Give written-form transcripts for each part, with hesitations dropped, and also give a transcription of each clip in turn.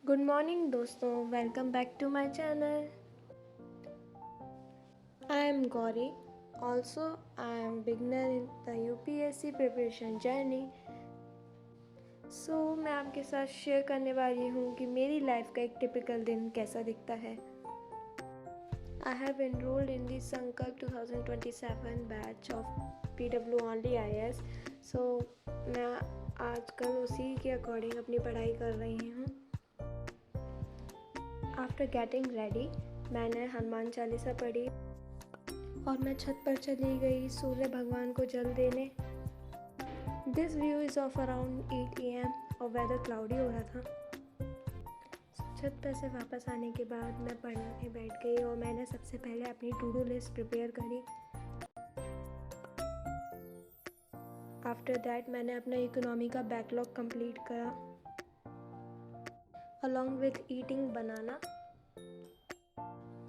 Good morning दोस्तों, welcome back to my channel. I am Gauri. Also I am beginner in the UPSC preparation journey. मैं आपके साथ share करने वाली हूँ कि मेरी लाइफ का एक टिपिकल दिन कैसा दिखता है। I have enrolled in the संकल्प 2027 batch of PW only IAS। मैं आजकल उसी के अकॉर्डिंग अपनी पढ़ाई कर रही हूँ। आफ्टर गेटिंग रेडी मैंने हनुमान चालीसा पढ़ी और मैं छत पर चली गई सूर्य भगवान को जल देने। This view is of around 8 AM और वेदर क्लाउडी हो रहा था। छत पर से वापस आने के बाद मैं पढ़ने बैठ गई और मैंने सबसे पहले अपनी टू डू लिस्ट प्रिपेयर करी। आफ्टर दैट मैंने अपना इकोनॉमी का बैकलॉग कंप्लीट करा अलॉन्ग विथ ईटिंग बनाना।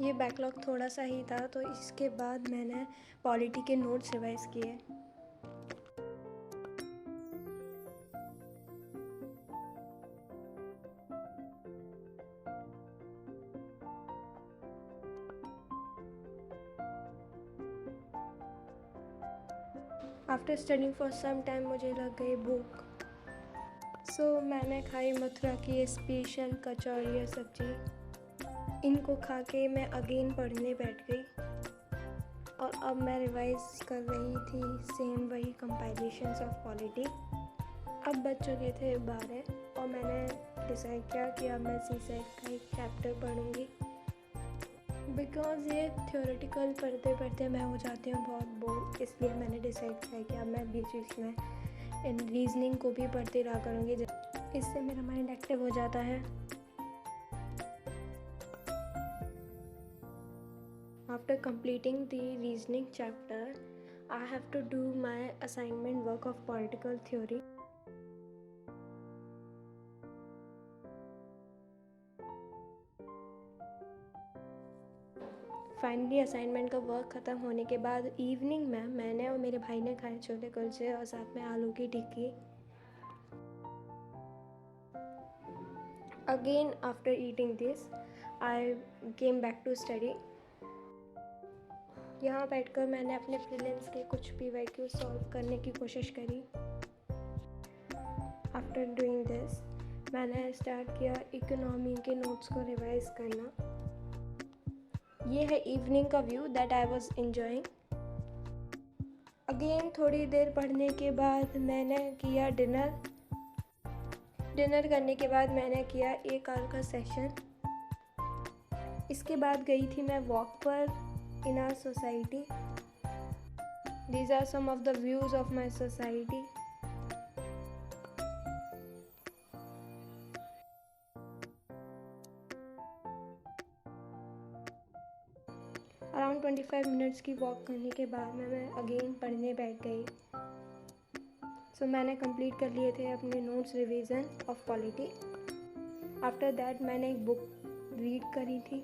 ये बैकलॉग थोड़ा सा ही था, तो इसके बाद मैंने पॉलिटी के नोट्स रिवाइज किए। After studying for some time मुझे लग गई भूख। मैंने खाई मथुरा की स्पेशल कचौरी और सब्जी। इनको खा के मैं अगेन पढ़ने बैठ गई और अब मैं रिवाइज कर रही थी सेम वही कंपाइलेशंस ऑफ पॉलिटी। अब बज चुके थे 12 और मैंने डिसाइड किया कि अब मैं सीसेट का एक चैप्टर पढ़ूंगी। बिकॉज़ ये थ्योरेटिकल पढ़ते पढ़ते मैं हो जाती हूँ बहुत बोर, इसलिए मैंने डिसाइड किया कि अब मैं बीच बीच में इन रीजनिंग को भी पढ़ते रहा करूँगी, इससे मेरा माइंड एक्टिव हो जाता है। After completing the reasoning chapter, I have to do my assignment work of political theory. Finally assignment का वर्क ख़त्म होने के बाद इवनिंग में मैंने और मेरे भाई ने खाए छोले कुलचे और साथ में आलू की टिक्की। Again after eating this I came back to study. यहाँ बैठकर मैंने अपने प्रीलिम्स के कुछ PYQ सॉल्व करने की कोशिश करी। आफ्टर डूइंग दिस मैंने स्टार्ट किया इकोनॉमी के नोट्स को रिवाइज करना। ये है इवनिंग का view that I was enjoying. Again थोड़ी देर पढ़ने के बाद मैंने किया डिनर। डिनर करने के बाद मैंने किया 1 आवर का सेशन। इसके बाद गई थी मैं वॉक पर in our society. These are some of the views of my society. Around 25 minutes की वॉक करने के बाद मैं अगेन पढ़ने बैठ गई। मैंने कंप्लीट कर लिए थे अपने notes revision of polity. After that मैंने एक बुक रीड करी थी।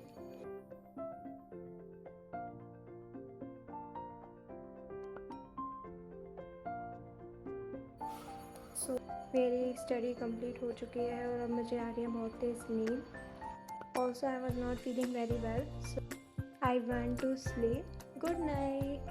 मेरी स्टडी कंप्लीट हो चुकी है और अब मुझे आ रही है बहुत तेज नींद। Also I was not feeling very well, so I want to sleep. Good night.